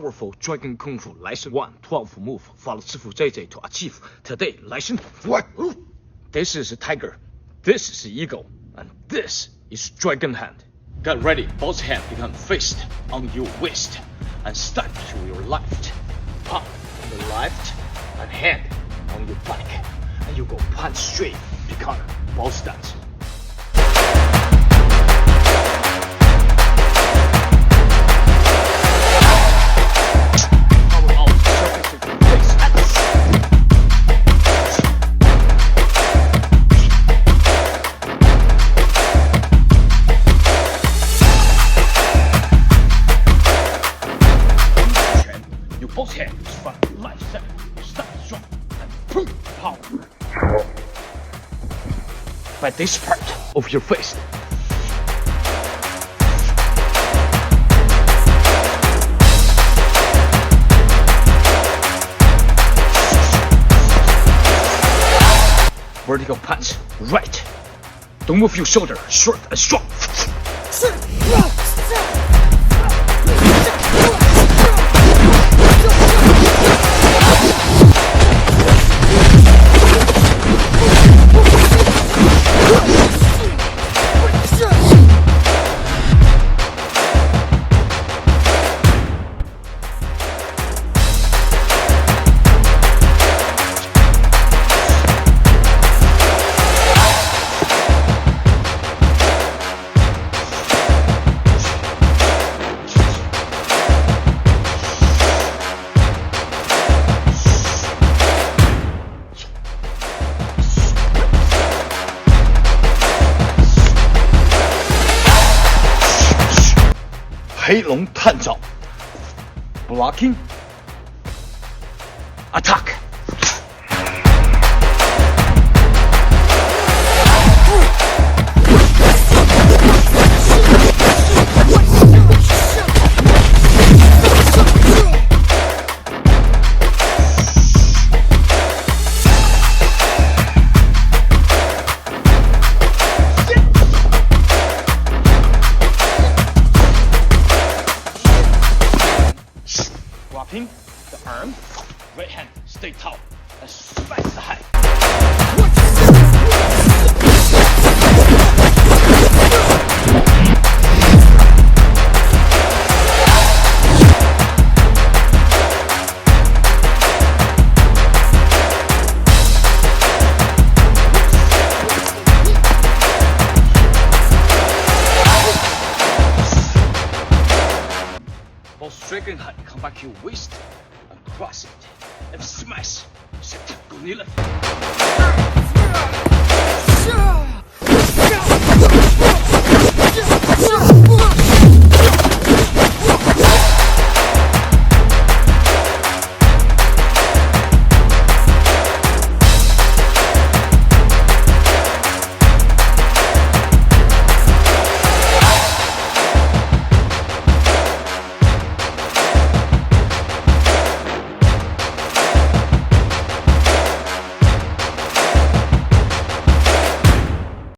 powerful Dragon Kung Fu lesson 1, 12 move. Follow Sifu JJ to achieve today lesson 1. This is a tiger, this is eagle, and this is dragon hand. Get ready, both hand become fist on your waist, and step to your left, palm on the left, and hand on your back, and you go punch straight to counter both stance. Both hands from left side, start strong, and boom, power. By this part of your face. Vertical punch, right. Don't move your shoulder, short and strong.黑龙探照 blocking attack. Dropping the arm, right hand stay tall, and smash the head. Both dragon hand come back to your waist and cross it and smash. Set, go knee left.